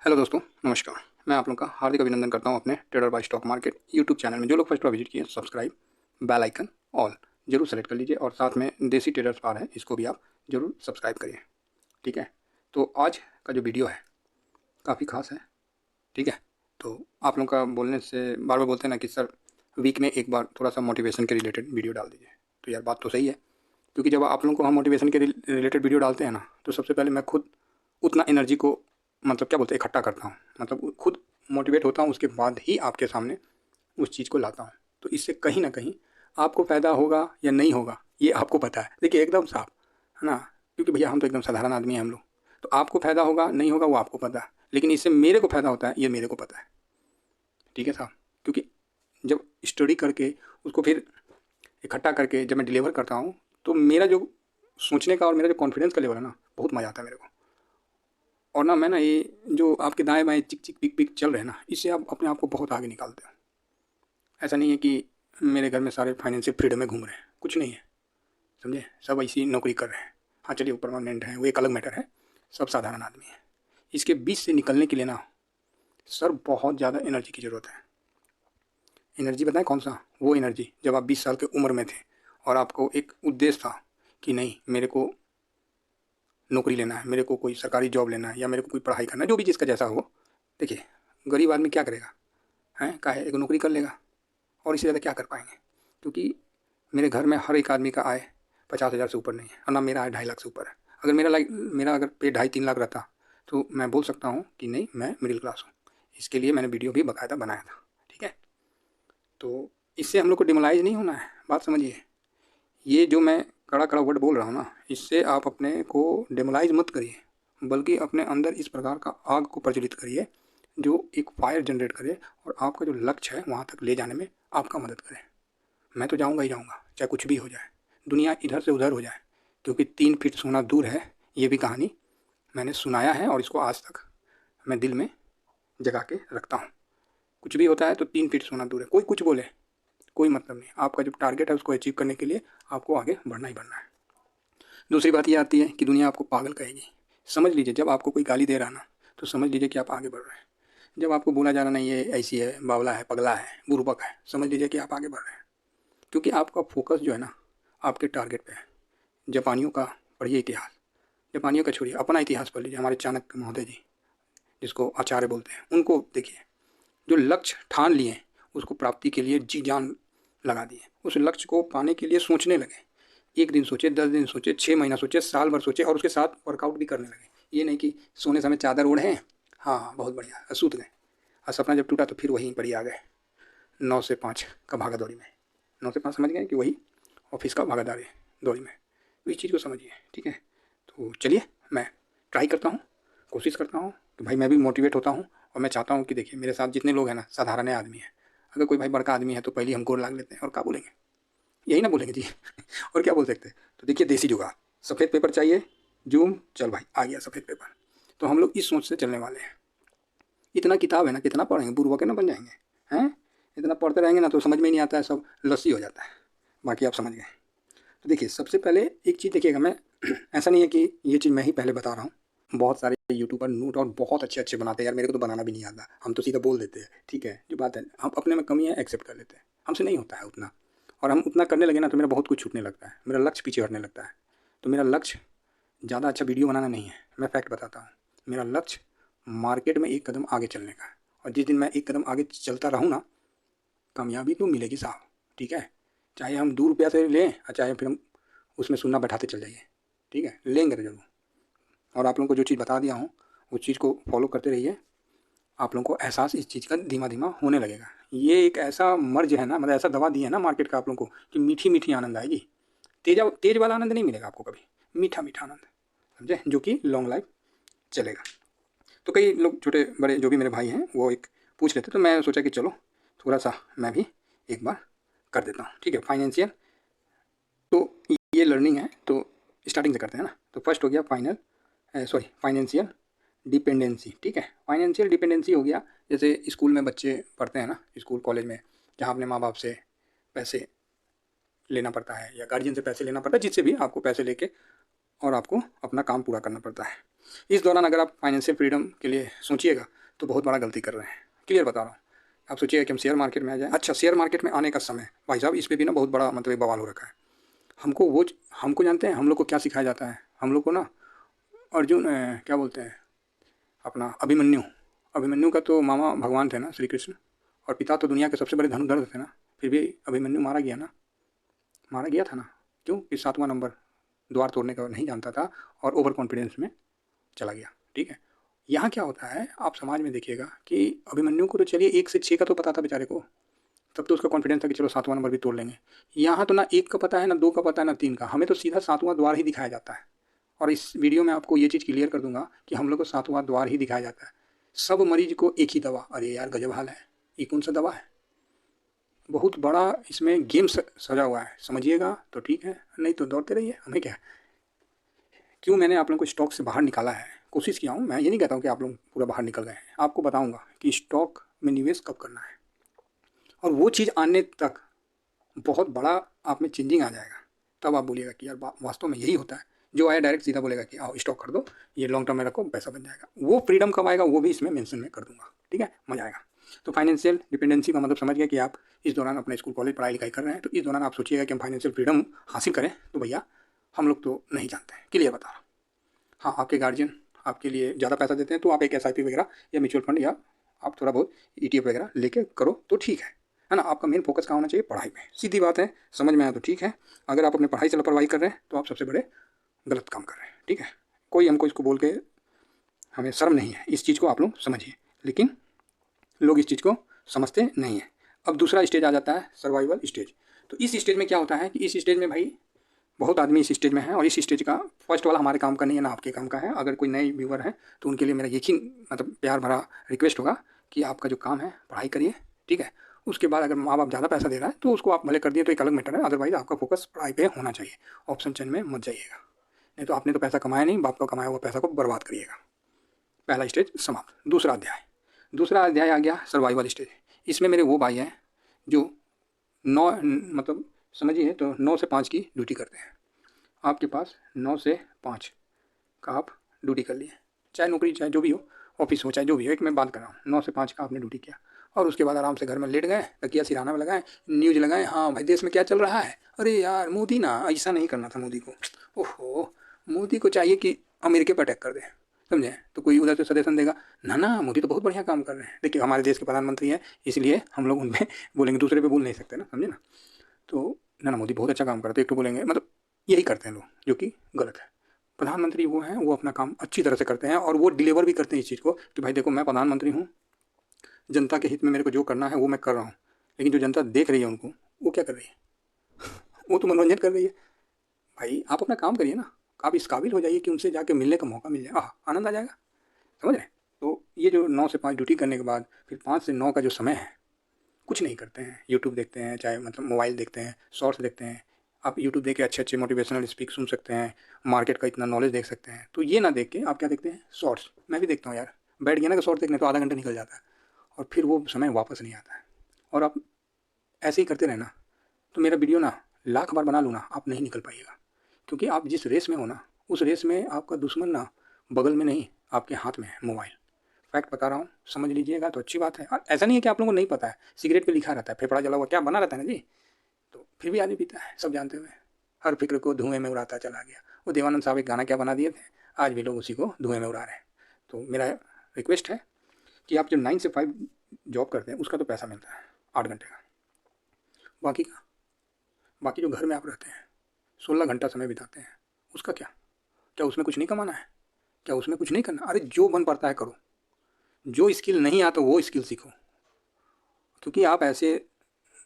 Hello दोस्तों, नमस्कार। मैं आप लोगों का हार्दिक अभिनंदन करता हूं अपने trader by stock market YouTube channel में। जो लोग फर्स्ट बार विजिट किए, सब्सक्राइब, बेल आइकन ऑल जरूर सेलेक्ट कर लीजिए और साथ में देसी ट्रेडर्स बार है, इसको भी आप जरूर सब्सक्राइब करिए। ठीक है, तो आज का जो वीडियो है काफ़ी खास है। ठीक है, तो आप लोगों का बोलने से बार बार बोलते हैं ना कि सर वीक में एक बार थोड़ा सा मोटिवेशन के रिलेटेड वीडियो डाल दीजिए। तो यार बात तो सही है, क्योंकि जब आप लोगों को हम मोटिवेशन के रिलेटेड वीडियो डालते हैं ना, तो सबसे पहले मैं खुद उतना एनर्जी को मतलब क्या बोलते हैं इकट्ठा करता हूँ, मतलब खुद मोटिवेट होता हूँ, उसके बाद ही आपके सामने उस चीज़ को लाता हूँ। तो इससे कहीं ना कहीं आपको फ़ायदा होगा या नहीं होगा ये आपको पता है। देखिए एकदम साफ है ना, क्योंकि भैया हम तो एकदम साधारण आदमी हैं हम लोग। तो आपको फ़ायदा होगा नहीं होगा वो आपको पता है, लेकिन इससे मेरे को फ़ायदा होता है ये मेरे को पता है। ठीक है साहब, क्योंकि जब स्टडी करके उसको फिर इकट्ठा करके जब मैं डिलीवर करता हूँ, तो मेरा जो सोचने का और मेरा जो कॉन्फिडेंस का लेवल है ना, बहुत मज़ा आता है मेरे को। और ना मैं ना ये जो आपके दाएँ बाएँ चिक चिक पिक पिक चल रहे हैं ना, इससे आप अपने आप को बहुत आगे निकालते हो। ऐसा नहीं है कि मेरे घर में सारे फाइनेंशियल फ्रीडम में घूम रहे हैं, कुछ नहीं है, समझे। सब ऐसी नौकरी कर रहे हैं। हाँ चलिए वो परमानेंट है, वो एक अलग मैटर है। सब साधारण आदमी है। इसके बीच से निकलने के लिए ना सर बहुत ज़्यादा एनर्जी की ज़रूरत है। एनर्जी बताएं कौन सा? वो एनर्जी जब आप 20 साल की उम्र में थे और आपको एक उद्देश्य था कि नहीं मेरे को नौकरी लेना है, मेरे को कोई सरकारी जॉब लेना है, या मेरे को कोई पढ़ाई करना है, जो भी जिसका जैसा हो। देखिए गरीब आदमी क्या करेगा, हैं काहे एक नौकरी कर लेगा, और इससे ज़्यादा क्या कर पाएंगे। क्योंकि मेरे घर में हर एक आदमी का आय 50,000 से ऊपर नहीं है, और ना मेरा आय 2.5 लाख से ऊपर है। अगर मेरा अगर पे 2.5-3 लाख रहता तो मैं बोल सकता हूँ कि नहीं मैं मिडिल क्लास हूँ। इसके लिए मैंने वीडियो भी बाकायदा बनाया था। ठीक है, तो इससे हम लोग को डिमोलाइज नहीं होना है, बात समझिए। ये जो मैं कड़ा कड़ा वर्ड बोल रहा हूँ ना, इससे आप अपने को डिमोलाइज मत करिए, बल्कि अपने अंदर इस प्रकार का आग को प्रज्वलित करिए जो एक फायर जनरेट करे और आपका जो लक्ष्य है वहाँ तक ले जाने में आपका मदद करे। मैं तो जाऊँगा ही जाऊँगा, चाहे कुछ भी हो जाए, दुनिया इधर से उधर हो जाए, क्योंकि 3 फीट सोना दूर है, ये भी कहानी मैंने सुनाया है और इसको आज तक मैं दिल में जगा के रखता हूँ। कुछ भी होता है तो 3 फीट सोना दूर है, कोई कुछ बोले कोई मतलब नहीं। आपका जो टारगेट है उसको अचीव करने के लिए आपको आगे बढ़ना ही बढ़ना है। दूसरी बात ये आती है कि दुनिया आपको पागल कहेगी। समझ लीजिए जब आपको कोई गाली दे रहा ना, तो समझ लीजिए कि आप आगे बढ़ रहे हैं। जब आपको बोला जा रहा नहीं ये ऐसी है, बावला है, पगला है, बुर्बक है, समझ लीजिए कि आप आगे बढ़ रहे हैं। क्योंकि आपका फोकस जो है ना आपके टारगेट पे है। जापानियों का पढ़िए इतिहास, जापानियों का छोड़िए, अपना इतिहास पढ़ लीजिए। हमारे चाणक्य महोदय जी, जिसको आचार्य बोलते हैं, उनको देखिए। जो लक्ष्य ठान लिए उसको प्राप्ति के लिए जी जान लगा दिए। उस लक्ष्य को पाने के लिए सोचने लगे। 1 दिन सोचे, 10 दिन सोचे, 6 महीना सोचे, साल भर सोचे, और उसके साथ वर्कआउट भी करने लगे। ये नहीं कि सोने समय चादर ओढ़े, हाँ हाँ बहुत बढ़िया, और सूत गए, और सपना जब टूटा तो फिर वहीं पर ही आ गए 9 से 5 का भागा दौड़ी में। 9 से 5 समझ गए कि वही ऑफिस का भागा दौड़ी में। तो इस चीज़ को समझिए। ठीक है, तो चलिए मैं ट्राई करता हूँ, कोशिश करता हूँ कि भाई मैं भी मोटिवेट होता हूँ। और मैं चाहता हूँ कि देखिए मेरे साथ जितने लोग हैं ना साधारण आदमी हैं। अगर कोई भाई बड़का आदमी है तो पहले हम गोर लाग लेते हैं, और क्या बोलेंगे, यही ना बोलेंगे जी। और क्या बोल सकते हैं। तो देखिए देसी जुगाड़, सफ़ेद पेपर चाहिए, जूम चल भाई आ गया सफ़ेद पेपर। तो हम लोग इस सोच से चलने वाले हैं। इतना किताब है ना, कितना पढ़ेंगे, बुरबक के ना बन जाएंगे हैं। इतना पढ़ते रहेंगे ना तो समझ में ही नहीं आता है, सब लस्सी हो जाता है। बाकी आप समझ गए। तो देखिए सबसे पहले एक चीज़ देखिएगा, मैं ऐसा नहीं है कि ये चीज़ मैं ही पहले बता रहा हूँ। बहुत सारे यूट्यूबर नोट और बहुत अच्छे अच्छे बनाते हैं यार, मेरे को तो बनाना भी नहीं आता, हम तो सीधा बोल देते हैं। ठीक है, जो बात है हम अपने में कमी है एक्सेप्ट कर लेते हैं, हमसे नहीं होता है उतना। और हम उतना करने लगे ना तो मेरा बहुत कुछ छूटने लगता है, मेरा लक्ष्य पीछे हटने लगता है। तो मेरा लक्ष्य ज़्यादा अच्छा वीडियो बनाना नहीं है, मैं फैक्ट बताता हूँ। मेरा लक्ष्य मार्केट में एक कदम आगे चलने का है। और जिस दिन मैं एक कदम आगे चलता रहूँ ना, कामयाबी तो मिलेगी साहब। ठीक है, चाहे हम 2 रुपया से लें और चाहे फिर हम उसमें सुनना बैठाते चल जाइए। ठीक है, लेंगे तो जरूर। और आप लोगों को जो चीज़ बता दिया हूँ उस चीज़ को फॉलो करते रहिए। आप लोगों को एहसास इस चीज़ का धीमा धीमा होने लगेगा। ये एक ऐसा मर्ज है ना, मतलब ऐसा दवा दी है ना मार्केट का आप लोगों को कि मीठी मीठी आनंद आएगी। तेज वाला आनंद नहीं मिलेगा आपको कभी, मीठा मीठा आनंद, समझे, जो कि लॉन्ग लाइफ चलेगा। तो कई लोग छोटे बड़े जो भी मेरे भाई हैं वो एक पूछ लेते, तो मैं सोचा कि चलो थोड़ा सा मैं भी एक बार कर देता हूँ। ठीक है, फाइनेंशियल, तो ये लर्निंग है तो स्टार्टिंग से करते हैं ना। तो फर्स्ट हो गया फाइनेंशियल डिपेंडेंसी। ठीक है, फाइनेंशियल डिपेंडेंसी हो गया, जैसे स्कूल में बच्चे पढ़ते हैं ना, स्कूल कॉलेज में, जहाँ अपने माँ बाप से पैसे लेना पड़ता है या गार्जियन से पैसे लेना पड़ता है, जिससे भी आपको पैसे लेके और आपको अपना काम पूरा करना पड़ता है। इस दौरान अगर आप फाइनेंशियल फ्रीडम के लिए सोचिएगा तो बहुत बड़ा गलती कर रहे हैं। क्लियर बता रहा हूँ। आप सोचिएगा कि हम शेयर मार्केट में आ जाए। अच्छा, शेयर मार्केट में आने का समय भाई साहब, इस पर भी ना बहुत बड़ा मतलब एक बवाल हो रखा है। हमको जानते हैं हम लोग को क्या सिखाया जाता है? हम लोग को ना अर्जुन क्या बोलते हैं अपना अभिमन्यु का तो मामा भगवान थे ना श्री कृष्ण, और पिता तो दुनिया के सबसे बड़े धनुर्धर थे ना। फिर भी अभिमन्यु मारा गया था ना। क्यों? कि 7वां नंबर द्वार तोड़ने का नहीं जानता था और ओवर कॉन्फिडेंस में चला गया। ठीक है। यहाँ क्या होता है, आप समाज में देखिएगा कि अभिमन्यु को तो चलिए 1 से 6 का तो पता था बेचारे को, तब तो उसका कॉन्फिडेंस था कि चलो 7वां नंबर भी तोड़ लेंगे। यहाँ तो ना 1 का पता है, ना 2 का पता है, ना 3 का। हमें तो सीधा 7वां द्वार ही दिखाया जाता है। और इस वीडियो में आपको ये चीज़ क्लियर कर दूंगा कि हम लोग को 7वां द्वार ही दिखाया जाता है। सब मरीज को एक ही दवा। अरे यार गजब हाल है। ये कौन सा दवा है? बहुत बड़ा इसमें गेम सजा हुआ है। समझिएगा तो ठीक है, नहीं तो दौड़ते रहिए, हमें क्या है। क्यों मैंने आप लोगों को स्टॉक से बाहर निकाला है, कोशिश किया हूँ। मैं ये नहीं कहता हूँ कि आप लोग पूरा बाहर निकल गए हैं। आपको बताऊँगा कि स्टॉक में निवेश कब करना है, और वो चीज़ आने तक बहुत बड़ा आप में चेंजिंग आ जाएगा। तब आप बोलिएगा कि यार वास्तव में यही होता है। जो आया डायरेक्ट सीधा बोलेगा कि आओ स्टॉक कर दो, ये लॉन्ग टर्म में रखो, पैसा बन जाएगा। वो फ्रीडम कब आएगा वो भी इसमें मेंशन में कर दूंगा। ठीक है, मजा आएगा। तो फाइनेंशियल डिपेंडेंसी का मतलब समझ गया कि आप इस दौरान अपने स्कूल कॉलेज पढ़ाई लिखाई कर रहे हैं। तो इस दौरान आप सोचिएगा कि हम फाइनेंशियल फ्रीडम हासिल करें, तो भैया हम लोग तो नहीं जानते हैं। क्लियर बता रहा हूँ। हाँ, आपके गार्जियन आपके लिए ज़्यादा पैसा देते हैं तो आप एक SIP वगैरह या म्यूचुअल फंड या आप थोड़ा बहुत ETF वगैरह लेके करो तो ठीक है ना। आपका मेन फोकस कहाँ होना चाहिए? पढ़ाई में। सीधी बात है, समझ में आया तो ठीक है। अगर आप अपने पढ़ाई से लापरवाही कर रहे हैं तो आप सबसे बड़े गलत काम कर रहे हैं। ठीक है, कोई हमको इसको बोल के हमें शर्म नहीं है। इस चीज़ को आप लोग समझिए, लेकिन लोग इस चीज़ को समझते नहीं है। अब दूसरा स्टेज आ जाता है सर्वाइवल स्टेज। तो इस स्टेज में क्या होता है कि इस स्टेज में भाई बहुत आदमी इस स्टेज में है, और इस स्टेज का फर्स्ट वाला हमारे काम का नहीं है ना आपके काम का है। अगर कोई नए व्यूअर है तो उनके लिए मेरा यकीन मतलब प्यार भरा रिक्वेस्ट होगा कि आपका जो काम है पढ़ाई करिए। ठीक है, उसके बाद अगर माँ बाप ज़्यादा पैसा दे रहा है तो उसको आप भले कर दिए तो एक अलग मैटर है। अदरवाइज आपका फोकस पढ़ाई पे होना चाहिए। ऑप्शन चेन में मत जाइएगा, नहीं तो आपने तो पैसा कमाया नहीं, बाप का कमाया हुआ पैसा को बर्बाद करिएगा। पहला स्टेज समाप्त। दूसरा अध्याय आ गया सर्वाइवल स्टेज। इसमें मेरे वो भाई हैं जो 9 मतलब समझिए तो 9 से 5 की ड्यूटी करते हैं। आपके पास 9 से 5 का आप ड्यूटी कर लिए, चाहे नौकरी चाहे जो भी हो, ऑफिस हो चाहे जो भी हो, एक मैं बात कर रहा हूँ। 9 से 5 का आपने ड्यूटी किया और उसके बाद आराम से घर में लेट गए, तकिया सिरहाना में लगाए, न्यूज़ लगाए। हाँ भाई देश में क्या चल रहा है? अरे यार मोदी ना, ऐसा नहीं करना था मोदी को। ओहो, मोदी को चाहिए कि अमेरिका पर अटैक कर दे, समझे? तो कोई उधर से सजेशन देगा ना ना मोदी तो बहुत बढ़िया काम कर रहे हैं। देखिए हमारे देश के प्रधानमंत्री हैं, इसलिए हम लोग उनपे बोलेंगे, दूसरे पे बोल नहीं सकते ना, समझे ना। तो ना मोदी बहुत अच्छा काम करते हैं, एक तो बोलेंगे, मतलब यही करते हैं लोग, जो कि गलत है। प्रधानमंत्री वो हैं, वो अपना काम अच्छी तरह से करते हैं और वो डिलीवर भी करते हैं इस चीज़ को कि भाई देखो मैं प्रधानमंत्री हूँ, जनता के हित में मेरे को जो करना है वो मैं कर रहा हूँ। लेकिन जो जनता देख रही है उनको, वो क्या कर रही है? वो तो मनोरंजन कर रही है। भाई आप अपना काम करिए ना, आप इस काबिल हो जाइए कि उनसे जाके मिलने का मौका मिल जाए, आनंद आ जाएगा। समझ रहे? तो ये जो 9 से 5 ड्यूटी करने के बाद फिर 5 से 9 का जो समय है, कुछ नहीं करते हैं। यूट्यूब देखते हैं, चाहे मतलब मोबाइल देखते हैं, शॉर्ट्स देखते हैं। आप यूट्यूब देख के अच्छे अच्छे मोटिवेशनल स्पीक सुन सकते हैं, मार्केट का इतना नॉलेज देख सकते हैं। तो ये ना देख के आप क्या देखते हैं? शॉर्ट्स। मैं भी देखता हूँ यार, बैठ गया ना कि शॉर्ट्स देखने तो आधा घंटा निकल जाता है और फिर वो समय वापस नहीं आता है। और आप ऐसे ही करते रहना तो मेरा वीडियो ना लाख बार बना लूँ ना, आप नहीं निकल पाइएगा। क्योंकि आप जिस रेस में हो ना, उस रेस में आपका दुश्मन ना बगल में नहीं, आपके हाथ में है मोबाइल। फैक्ट बता रहा हूँ, समझ लीजिएगा तो अच्छी बात है। और ऐसा नहीं है कि आप लोगों को नहीं पता है, सिगरेट पे लिखा रहता है फेफड़ा जला हुआ, क्या बना रहता है ना जी, तो फिर भी आदमी पीता है सब जानते हुए। हर फिक्र को धुएं में उड़ाता चला गया। वो देवानंद साहब एक गाना क्या बना दिए थे, आज भी लोग उसी को धुएं में उड़ा रहे हैं। तो मेरा रिक्वेस्ट है कि आप जो 9 से 5 जॉब करते हैं उसका तो पैसा मिलता है 8 घंटे का, बाकी जो घर में आप रहते हैं 16 घंटा समय बिताते हैं, उसका क्या उसमें कुछ नहीं कमाना है? क्या उसमें कुछ नहीं करना? अरे जो बन पड़ता है करो, जो स्किल नहीं आता वो स्किल सीखो। क्योंकि आप ऐसे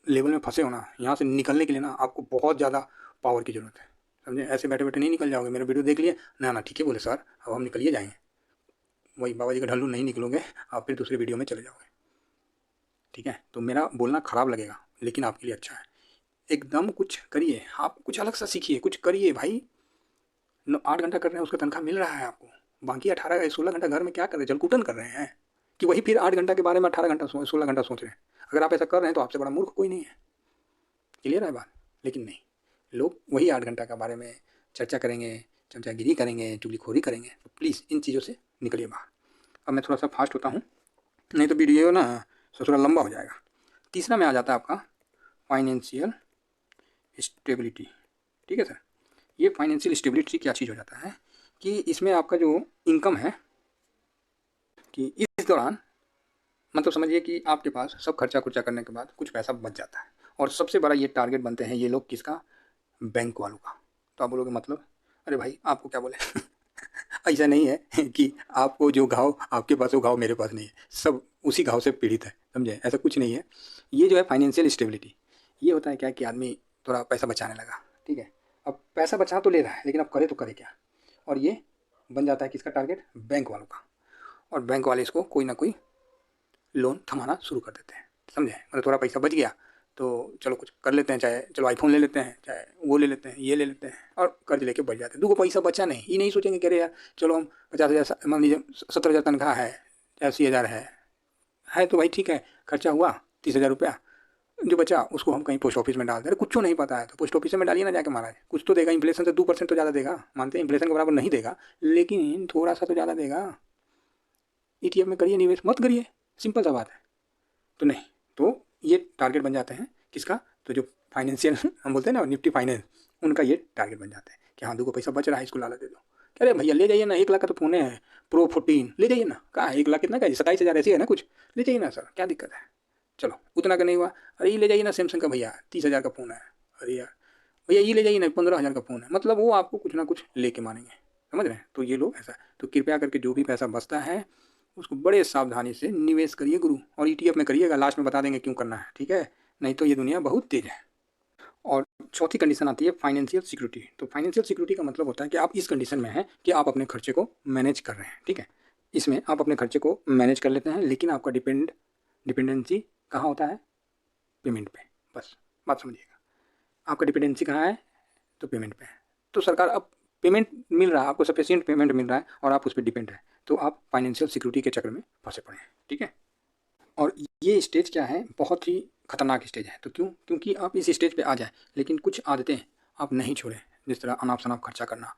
लेवल में फंसे हो ना, यहाँ से निकलने के लिए ना आपको बहुत ज़्यादा पावर की ज़रूरत है, समझे? ऐसे बैठे बैठे नहीं निकल जाओगे। मेरा वीडियो देख लिए ना ना ठीक है बोले सर, अब हम निकलिए जाएंगे, वही बाबा जी का ढल्लू नहीं निकलोगे, आप फिर दूसरे वीडियो में चले जाओगे। ठीक है, तो मेरा बोलना ख़राब लगेगा लेकिन आपके लिए अच्छा है। एकदम कुछ करिए, आप कुछ अलग सा सीखिए, कुछ करिए भाई। 8 घंटा कर रहे हैं उसका तनख्वाह मिल रहा है आपको, बाकी 16 घंटा घर में क्या कर रहे हैं? जलकूटन कर रहे हैं कि वही फिर 8 घंटा के बारे में 18 घंटा 16 घंटा सोच रहे हैं। अगर आप ऐसा कर रहे हैं तो आपसे बड़ा मूर्ख कोई नहीं है। क्लियर है बात? लेकिन नहीं, लोग वही 8 घंटा के बारे में चर्चा करेंगे, चमचागिरी करेंगे, चुगलीखोरी करेंगे, तो प्लीज़ इन चीज़ों से निकलिए बाहर। अब मैं थोड़ा सा फास्ट होता हूँ, नहीं तो वीडियो ना थोड़ा लंबा हो जाएगा। तीसरा में आ जाता है आपका फाइनेंशियल स्टेबिलिटी। ठीक है सर, ये फाइनेंशियल स्टेबिलिटी क्या चीज़ हो जाता है कि इसमें आपका जो इनकम है कि इस दौरान मतलब समझिए कि आपके पास सब खर्चा खुर्चा करने के बाद कुछ पैसा बच जाता है, और सबसे बड़ा ये टारगेट बनते हैं ये लोग किसका, बैंक वालों का। तो आप बोलोगे मतलब, अरे भाई आपको क्या बोले ऐसा नहीं है कि आपको जो घाव आपके पास वो घाव मेरे पास नहीं है, सब उसी घाव से पीड़ित है, समझे, ऐसा कुछ नहीं है। ये जो है फाइनेंशियल स्टेबिलिटी, ये होता है क्या कि आदमी थोड़ा पैसा बचाने लगा, ठीक है, अब पैसा बचा तो ले रहा है लेकिन अब करे तो करे क्या, और ये बन जाता है किसका टारगेट, बैंक वालों का। और बैंक वाले इसको कोई ना कोई लोन थमाना शुरू कर देते हैं, समझे, मतलब थोड़ा पैसा बच गया तो चलो कुछ कर लेते हैं, चाहे चलो आईफोन ले लेते हैं, चाहे वो ले लेते हैं, ये ले लेते हैं, और कर्ज लेके बढ़ जाते हैं। दो को पैसा बचा नहीं, ये नहीं सोचेंगे कह रहे यार चलो हम 50,000 मान लीजिए 70,000 तनख्वाह है, 80,000 है तो भाई ठीक है, खर्चा हुआ 30,000 रुपया, जो बचा उसको हम कहीं पोस्ट ऑफिस में डाल दें। अरे कुछ नहीं पता है तो पोस्ट ऑफिस में डालिए ना जाके महाराज, कुछ तो देगा, इन्फ्लेशन से 2% तो ज़्यादा देगा, मानते हैं इन्फ्लेशन के बराबर नहीं देगा लेकिन थोड़ा सा तो ज़्यादा देगा। ETF में करिए निवेश, मत करिए, सिंपल सा बात है। तो नहीं, तो ये टारगेट बन जाते हैं किसका, तो जो फाइनेंशियल हम बोलते हैं ना निफ्टी फाइनेंस, उनका ये टारगेट बन जाता है कि हाँ 2 को पैसा बच रहा है, इसको लालच दे दो। अरे भैया ले जाइए ना, 1 लाख का तो फ़ोन है प्रो 14, ले जाइए ना, कहाँ 1 लाख कितना का है, 27,000 ऐसी है ना कुछ, ले जाइए ना सर, क्या दिक्कत है, चलो उतना का नहीं हुआ, अरे ये ले जाइए ना सैमसंग का भैया 30,000 का फ़ोन है, अरे यार भैया ये ले जाइए ना 15,000 का फ़ोन है, मतलब वो आपको कुछ ना कुछ लेके मानेंगे, समझ रहे हैं। तो ये लोग ऐसा, तो कृपया करके जो भी पैसा बचता है उसको बड़े सावधानी से निवेश करिए गुरु, और ETF में करिएगा, लास्ट में बता देंगे क्यों करना है, ठीक है, नहीं तो ये दुनिया बहुत तेज है। और चौथी कंडीशन आती है फाइनेंशियल सिक्योरिटी। तो फाइनेंशियल सिक्योरिटी का मतलब होता है कि आप इस कंडीशन में हैं कि आप अपने खर्चे को मैनेज कर रहे हैं, ठीक है, इसमें आप अपने खर्चे को मैनेज कर लेते हैं, लेकिन आपका डिपेंडेंसी कहाँ होता है, पेमेंट पे, बस बात समझिएगा, आपका डिपेंडेंसी कहाँ है, तो पेमेंट पे है। तो सरकार अब पेमेंट मिल रहा है आपको, सफिशिएंट पेमेंट मिल रहा है और आप उस पर डिपेंड है, तो आप फाइनेंशियल सिक्योरिटी के चक्कर में फंसे पड़े हैं, ठीक है। और ये स्टेज क्या है, बहुत ही खतरनाक स्टेज है। तो क्यों, क्योंकि आप इस स्टेज पे आ जाए लेकिन कुछ आदतें आप नहीं छोड़ें, जिस तरह अनाप शनाप खर्चा करना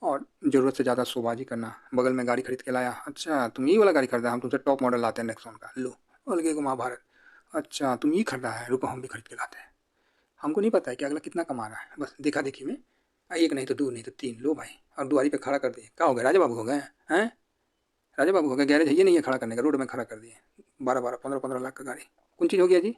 और ज़रूरत से ज़्यादा शोबाजी करना, बगल में गाड़ी खरीद के लाया, अच्छा तुम ये वाला गाड़ी खरीदा, हम तुमसे टॉप मॉडल लाते हैं नेक्सॉन का, लो अलगे को महाभारत, अच्छा तुम ये खरीदा है, रुको हम भी खरीद के लाते हैं। हमको नहीं पता है कि अगला कितना कमा रहा है, बस देखा देखी में एक नहीं तो 2 नहीं तो 3 लो भाई, और दुआरी पे खड़ा कर दिए, क्या हो गया, राजा बाबू हो गए हैं, राजा बाबू हो गए, गैरेज है ये नहीं है खड़ा करने का, रोड में खड़ा कर दिए, 12-12 15-15 लाख का गाड़ी, कौन चीज़ हो गया जी,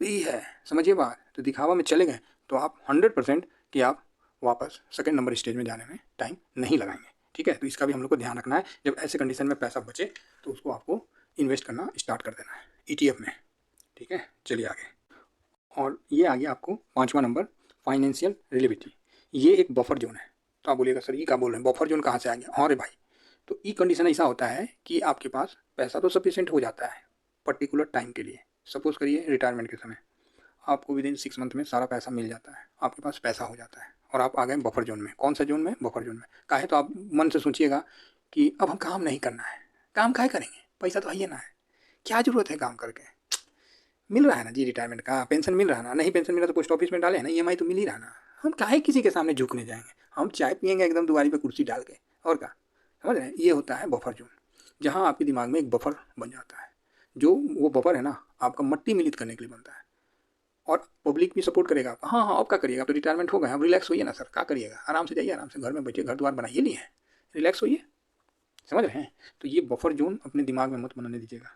यही है, समझिए बात। तो दिखावा में चले गए तो आप 100% कि आप वापस सेकंड नंबर स्टेज में जाने में टाइम नहीं लगाएंगे, ठीक है। तो इसका भी हम लोग को ध्यान रखना है, जब ऐसे कंडीशन में पैसा बचे तो उसको आपको इन्वेस्ट करना स्टार्ट कर देना है ETF में, ठीक है। चलिए आगे, और ये आ गया आपको 5वां नंबर, फाइनेंशियल रिलेबिलिटी। ये एक बफर जोन है। तो आप बोलिएगा सर ये क्या बोल रहे हैं, बफर जोन कहाँ से आ गया, हाँ रे भाई, तो ई कंडीशन ऐसा होता है कि आपके पास पैसा तो सफिशिएंट हो जाता है पर्टिकुलर टाइम के लिए, सपोज करिए रिटायरमेंट के समय आपको विदिन 6 मंथ में सारा पैसा मिल जाता है, आपके पास पैसा हो जाता है और आप आ गए बफर जोन में। कौन सा जोन में, बफर जोन में काहे, तो आप मन से सोचिएगा कि अब हम काम नहीं करना है, काम काहे करेंगे, पैसा तो है ही ना है, क्या ज़रूरत है काम करके, मिल रहा है ना जी रिटायरमेंट का, पेंशन मिल रहा है ना, नहीं पेंशन मिला तो पोस्ट ऑफिस में डाले है ना, EMI तो मिल ही रहा ना, हम काहे किसी के सामने झुकने जाएंगे, हम चाय पियेंगे एकदम दुआरी पे कुर्सी डाल के, और क्या, समझ रहे हैं। ये होता है बफर जोन, जहाँ आपके दिमाग में एक बफर बन जाता है, जो वो बफर है ना आपका मट्टी मिलित करने के लिए बनता है, और पब्लिक भी सपोर्ट करेगा आपका, हाँ हाँ अब क्या करिएगा, तो रिटायरमेंट हो गया, अब रिलैक्स होइए ना सर, क्या करिएगा, आराम से जाइए, आराम से घर में बैठिए, घर द्वार बनाइए लिए, रिलैक्स होइए, समझ रहे हैं। तो ये बफर जोन अपने दिमाग में मत बनाने दीजिएगा।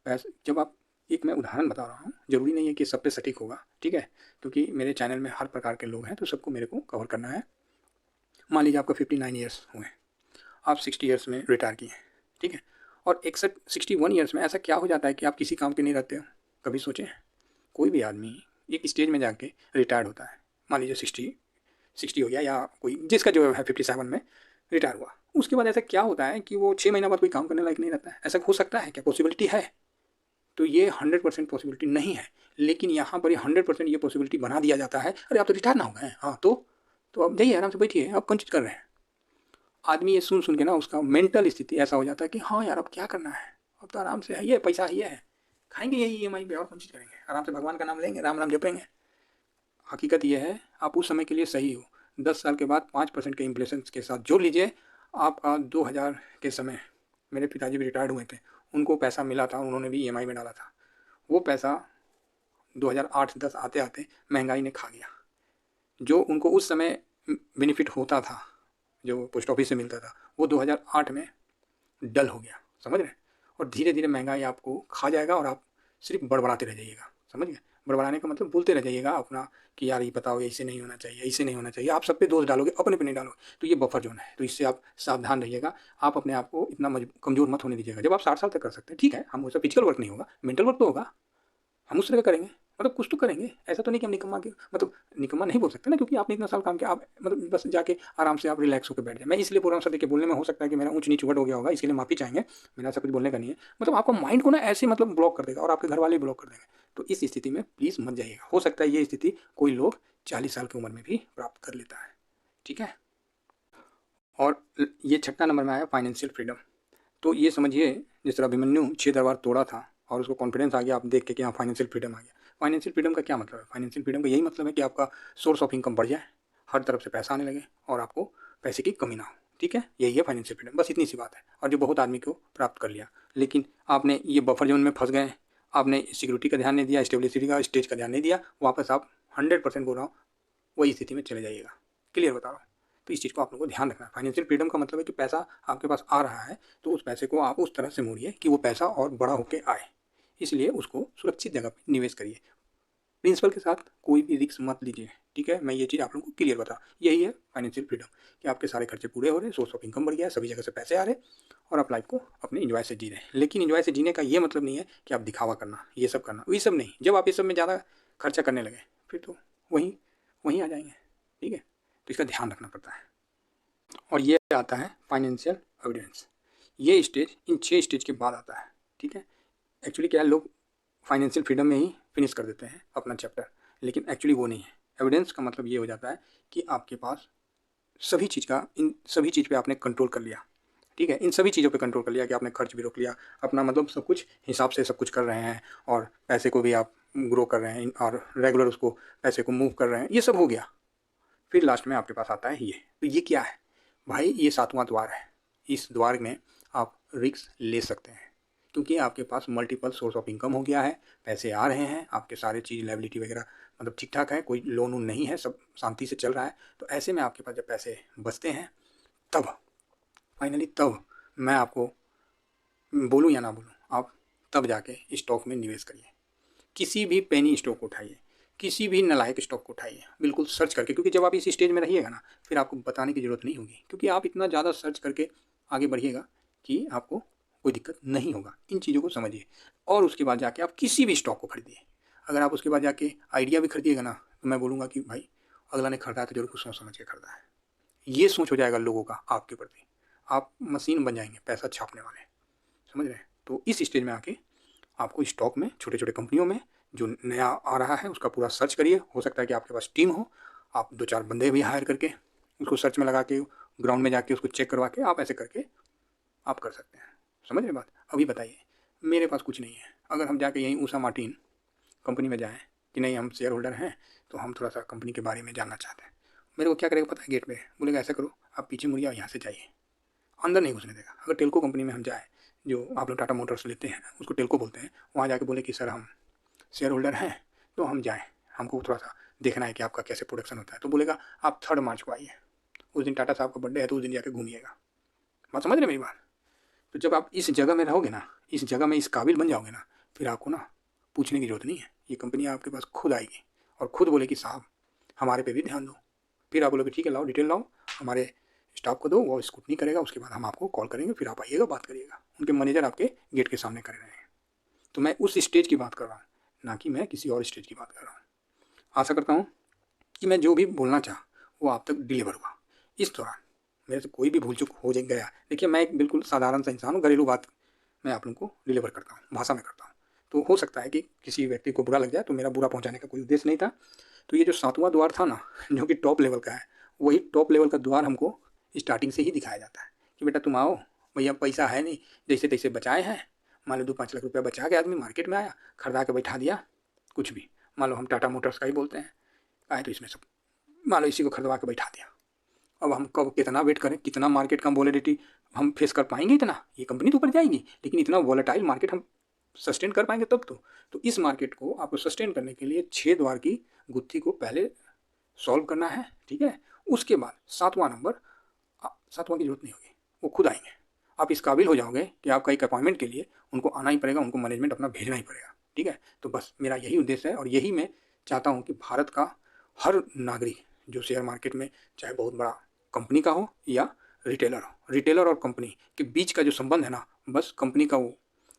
पैसे जब आप, एक मैं उदाहरण बता रहा हूँ, ज़रूरी नहीं है कि सब पे सटीक होगा, ठीक है, क्योंकि मेरे चैनल में हर प्रकार के लोग हैं तो सबको मेरे को कवर करना है। मान लीजिए आपका 59 ईयर्स हुए, आप 60 ईयर्स में रिटायर किए, ठीक है, और 61 ईयर्स में ऐसा क्या हो जाता है कि आप किसी काम के नहीं रहते हो, कभी सोचें। कोई भी आदमी एक स्टेज में जाके रिटायर्ड होता है, मान लीजिए 60 हो गया, या कोई जिसका जो है 57 में रिटायर हुआ, उसके बाद ऐसा क्या होता है कि वो 6 महीना बाद कोई काम करने लायक नहीं रहता है, ऐसा हो सकता है क्या, पॉसिबिलिटी है। तो ये 100% पॉसिबिलिटी नहीं है, लेकिन यहाँ पर ये 100% ये पॉसिबिलिटी बना दिया जाता है, अरे आप तो रिटायर ना हो गए, हाँ तो अब जाइए आराम से बैठिए, आप कौन चीज़ कर रहे हैं। आदमी ये सुन सुन के ना उसका मेंटल स्थिति ऐसा हो जाता है कि हाँ यार अब क्या करना है, अब तो आराम से है, ये पैसा ही है, खाएंगे यही EMI पे, और कौन चीज़ करेंगे, आराम से भगवान का नाम लेंगे, राम राम जपेंगे। हकीकत ये है आप उस समय के लिए सही हो, 10 साल के बाद 5% के इन्फ्लेशन के साथ जोड़ लीजिए, आपका 2000 के समय मेरे पिताजी भी रिटायर्ड हुए थे, उनको पैसा मिला था, उन्होंने भी ईएमआई में डाला था। वो पैसा 2008-10 आते-आते महंगाई ने खा गया। जो उनको उस समय बेनिफिट होता था, जो पोस्ट ऑफिस से मिलता था, वो 2008 में डल हो गया, समझ रहे हैं? और धीरे धीरे महंगाई आपको खा जाएगा और आप सिर्फ बड़बड़ाते रह जाइएगा, समझ गए? बड़बड़ाने का मतलब बोलते रह जाइएगा अपना कि यार ये बताओ, ऐसे नहीं होना चाहिए, ऐसे नहीं होना चाहिए। आप सब पे दोष डालोगे, अपने पे नहीं डालोगे, तो ये बफर जोन है। तो इससे आप सावधान रहिएगा। आप अपने आप को इतना कमजोर मत होने दीजिएगा। जब आप 60 साल तक कर सकते हैं, ठीक है, हम उसका फिजिकल वर्क नहीं होगा, मेंटल वर्क तो होगा, हम उस तरह का करेंगे, मतलब कुछ तो करेंगे। ऐसा तो नहीं कि हम निकम्मा के, मतलब निकम्मा नहीं बोल सकते ना, क्योंकि आपने इतना साल काम किया, आप मतलब बस जाके आराम से आप रिलैक्स होकर बैठ जाए। मैं इसलिए बोल रहा हूँ सर, देखिए बोलने में हो सकता है कि मेरा ऊँच नीच वर्ड हो गया होगा, इसके लिए माफ़ी चाहेंगे। मेरा ऐसा कुछ बोलने का नहीं है, मतलब आपका माइंड को ना ऐसे मतलब ब्लॉक कर देगा और आपके घर वाले ब्लॉक कर देंगे। तो इस स्थिति में प्लीज़ मत जाइएगा। हो सकता है ये स्थिति कोई लोग 40 साल की उम्र में भी प्राप्त कर लेता है, ठीक है। और ये छठा नंबर में आया फाइनेंशियल फ्रीडम। तो ये समझिए, जिस तरह अभिमन्यु 6 दरबार तोड़ा था और उसको कॉन्फिडेंस आ गया आप देख के कि हाँ फाइनेंशियल फ्रीडम आ गया। फाइनेंशियल फ्रीडम का क्या मतलब है? फाइनेंशियल फ्रीडम का यही मतलब है कि आपका सोर्स ऑफ इनकम बढ़ जाए, हर तरफ से पैसा आने लगे और आपको पैसे की कमी ना हो, ठीक है। यही है फाइनेंशियल फ्रीडम, बस इतनी सी बात है, और जो बहुत आदमी को प्राप्त कर लिया। लेकिन आपने ये बफर जोन में फंस गए, आपने सिक्योरिटी का ध्यान नहीं दिया, स्टेबिलिटी का, स्टेज का ध्यान नहीं दिया, वापस आप 100% बोल रहा हूँ वही स्थिति में चले जाइएगा। क्लियर बता रहा हूँ। तो इस चीज़ को आप लोगों को ध्यान रखना है। फाइनेंशियल फ्रीडम का मतलब है कि पैसा आपके पास आ रहा है, तो उस पैसे को आप उस तरह से मोड़िए कि वो पैसा और बड़ा होकर आए। इसलिए उसको सुरक्षित जगह पर निवेश करिए। प्रिंसिपल के साथ कोई भी रिस्क मत लीजिए, ठीक है। मैं ये चीज़ आप लोगों को क्लियर बता, यही है फाइनेंशियल फ्रीडम, कि आपके सारे खर्चे पूरे हो रहे हैं, सोर्स ऑफ इनकम बढ़ गया है, सभी जगह से पैसे आ रहे हैं और आप लाइफ को अपने इंजॉय से जी रहे हैं। लेकिन इंजॉय से जीने का ये मतलब नहीं है कि आप दिखावा करना, ये सब करना, ये सब नहीं। जब आप ये सब में ज़्यादा खर्चा करने लगे फिर तो वहीं वहीं आ जाएंगे, ठीक है। तो इसका ध्यान रखना पड़ता है। और ये आता है फाइनेंशियल एविडेंस। ये स्टेज इन 6 स्टेज के बाद आता है, ठीक है। एक्चुअली क्या है, लोग फाइनेंशियल फ्रीडम में ही फिनिश कर देते हैं अपना चैप्टर, लेकिन एक्चुअली वो नहीं है। एविडेंस का मतलब ये हो जाता है कि आपके पास सभी चीज़ का, इन सभी चीज़ पे आपने कंट्रोल कर लिया, ठीक है। इन सभी चीज़ों पे कंट्रोल कर लिया कि आपने खर्च भी रोक लिया अपना, मतलब सब कुछ हिसाब से सब कुछ कर रहे हैं और पैसे को भी आप ग्रो कर रहे हैं और रेगुलर उसको पैसे को मूव कर रहे हैं, ये सब हो गया। फिर लास्ट में आपके पास आता है ये। तो ये क्या है भाई? ये 7वां द्वार है। इस द्वार में आप रिस्क ले सकते हैं क्योंकि आपके पास मल्टीपल सोर्स ऑफ इनकम हो गया है, पैसे आ रहे हैं, आपके सारे चीज़ लायबिलिटी वगैरह मतलब ठीक ठाक है, कोई लोन वोन नहीं है, सब शांति से चल रहा है। तो ऐसे में आपके पास जब पैसे बचते हैं तब फाइनली, तब मैं आपको बोलूँ या ना बोलूँ, आप तब जाके स्टॉक में निवेश करिए। किसी भी पेनी स्टॉक को उठाइए, किसी भी नालायक स्टॉक को उठाइए, बिल्कुल सर्च करके, क्योंकि जब आप इस स्टेज में रहिएगा ना, फिर आपको बताने की ज़रूरत नहीं होगी, क्योंकि आप इतना ज़्यादा सर्च करके आगे बढ़िएगा कि आपको कोई दिक्कत नहीं होगा। इन चीज़ों को समझिए और उसके बाद जाके आप किसी भी स्टॉक को खरीदिए। अगर आप उसके बाद जाके आइडिया भी खरीदिएगा ना, तो मैं बोलूँगा कि भाई अगला ने खरीदा है तो जरूर कुछ सोच समझ के खरीदा है। ये सोच हो जाएगा लोगों का आपके प्रति, आप मशीन बन जाएंगे पैसा छापने वाले, समझ रहे हैं। तो इस स्टेज में आके आपको स्टॉक में, छोटे छोटे कंपनियों में जो नया आ रहा है उसका पूरा सर्च करिए। हो सकता है कि आपके पास टीम हो, आप 2-4 बंदे भी हायर करके उसको सर्च में लगा के ग्राउंड में जाके उसको चेक करवा के आप ऐसे करके आप कर सकते हैं। समझ रहे बात? अभी बताइए, मेरे पास कुछ नहीं है, अगर हम जाके यहीं ऊषा मार्टिन कंपनी में जाएँ कि नहीं हम शेयर होल्डर हैं तो हम थोड़ा सा कंपनी के बारे में जानना चाहते हैं, मेरे को क्या करेगा पता है? गेट पे बोलेगा ऐसा करो, आप पीछे मुड़िए और यहाँ से जाइए, अंदर नहीं घुसने देगा। अगर टेल्को कंपनी में हम जाए, जो आप लोग टाटा मोटर्स लेते हैं उसको टेल्को बोलते हैं, वहाँ जाके बोले कि सर हम शेयर होल्डर हैं तो हम जाएँ, हमको थोड़ा सा देखना है कि आपका कैसे प्रोडक्शन होता है, तो बोलेगा आप 3 मार्च को आइए, उस दिन टाटा साहब का बर्थडे है तो उस दिन जाके घूमिएगा। बात समझ रहे मेरी बात? तो जब आप इस जगह में रहोगे ना, इस जगह में इस काबिल बन जाओगे ना, फिर आपको ना पूछने की जरूरत नहीं है, ये कंपनी आपके पास खुद आएगी और खुद बोले कि साहब हमारे पे भी ध्यान दो। फिर आप बोलोगे ठीक है लाओ डिटेल लाओ, हमारे स्टाफ को दो, वो स्कूटनी करेगा, उसके बाद हम आपको कॉल करेंगे, फिर आप आइएगा बात करिएगा। उनके मैनेजर आपके गेट के सामने कर रहे हैं। तो मैं उस स्टेज की बात कर रहा हूँ, ना कि मैं किसी और स्टेज की बात कर रहा हूँ। आशा करता हूँ कि मैं जो भी बोलना चाह वो आप तक डिलीवर हुआ। इस दौरान मेरे से कोई भी भूल चूक हो गया, देखिए मैं एक बिल्कुल साधारण सा इंसान हूँ, घरेलू बात मैं आप लोगों को डिलीवर करता हूँ, भाषा में करता हूँ। तो हो सकता है कि किसी व्यक्ति को बुरा लग जाए, तो मेरा बुरा पहुँचाने का कोई उद्देश्य नहीं था। तो ये जो 7वां द्वार था ना, जो कि टॉप लेवल का है, वही टॉप लेवल का द्वार हमको स्टार्टिंग से ही दिखाया जाता है कि बेटा तुम आओ, भैया पैसा है नहीं, जैसे तैसे बचाए हैं, मान लो 2-5 लाख रुपया बचा के आदमी मार्केट में आया, खरीदा के बैठा दिया, कुछ भी, मान लो हम टाटा मोटर्स का ही बोलते हैं, आए तो इसमें सब मान लो इसी को खरीदवा के बैठा दिया। अब हम कब कितना वेट करें, कितना मार्केट का वॉलेटिलिटी हम फेस कर पाएंगे, इतना ये कंपनी तो ऊपर जाएगी, लेकिन इतना वॉलेटाइल मार्केट हम सस्टेन कर पाएंगे तब तो इस मार्केट को आपको सस्टेन करने के लिए 6 द्वार की गुत्थी को पहले सॉल्व करना है, ठीक है। उसके बाद 7वां नंबर, 7वां की जरूरत नहीं होगी, वो खुद आएंगे। आप इस काबिल हो जाओगे कि आपका एक अपॉइंटमेंट के लिए उनको आना ही पड़ेगा, उनको मैनेजमेंट अपना भेजना ही पड़ेगा, ठीक है। तो बस मेरा यही उद्देश्य है और यही मैं चाहता हूँ कि भारत का हर नागरिक जो शेयर मार्केट में, चाहे बहुत बड़ा कंपनी का हो या रिटेलर और कंपनी के बीच का जो संबंध है ना, बस कंपनी का वो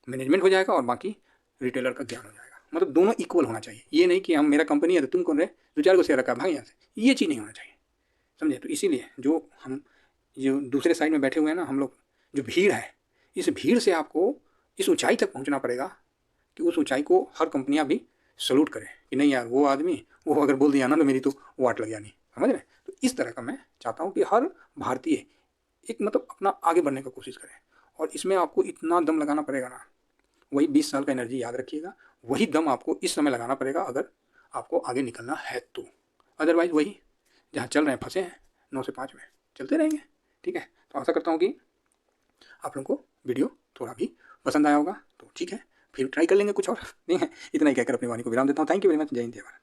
मैनेजमेंट हो जाएगा और बाकी रिटेलर का ज्ञान हो जाएगा। मतलब दोनों इक्वल होना चाहिए। ये नहीं कि हम, मेरा कंपनी है तो तुम कौन रहे, 2-4 को शेयर रखा भाग यहाँ से, ये चीज़ नहीं होना चाहिए, समझे। तो इसीलिए जो दूसरे साइड में बैठे हुए हैं ना हम लोग, जो भीड़ है, इस भीड़ से आपको इस ऊंचाई तक पहुंचना पड़ेगा कि उस ऊंचाई को हर कंपनियां भी सल्यूट करें कि नहीं यार, वो आदमी वो अगर बोल दिया ना तो मेरी तो वाट लग जानी, समझ रहे। तो इस तरह का मैं चाहता हूँ कि हर भारतीय एक मतलब अपना आगे बढ़ने का कोशिश करें, और इसमें आपको इतना दम लगाना पड़ेगा ना, वही 20 साल का एनर्जी याद रखिएगा, वही दम आपको इस समय लगाना पड़ेगा अगर आपको आगे निकलना है तो। अदरवाइज वही जहाँ चल रहे हैं, फंसे हैं 9 से 5 में, चलते रहेंगे, ठीक है। तो आशा करता हूँ कि आप लोगों को वीडियो थोड़ा भी पसंद आया होगा, तो ठीक है, फिर ट्राई कर लेंगे कुछ और नहीं है। इतना ही कहकर अपनी वाणी को विराम देता हूँ। Thank you very much. जय हिंद, जय भारत।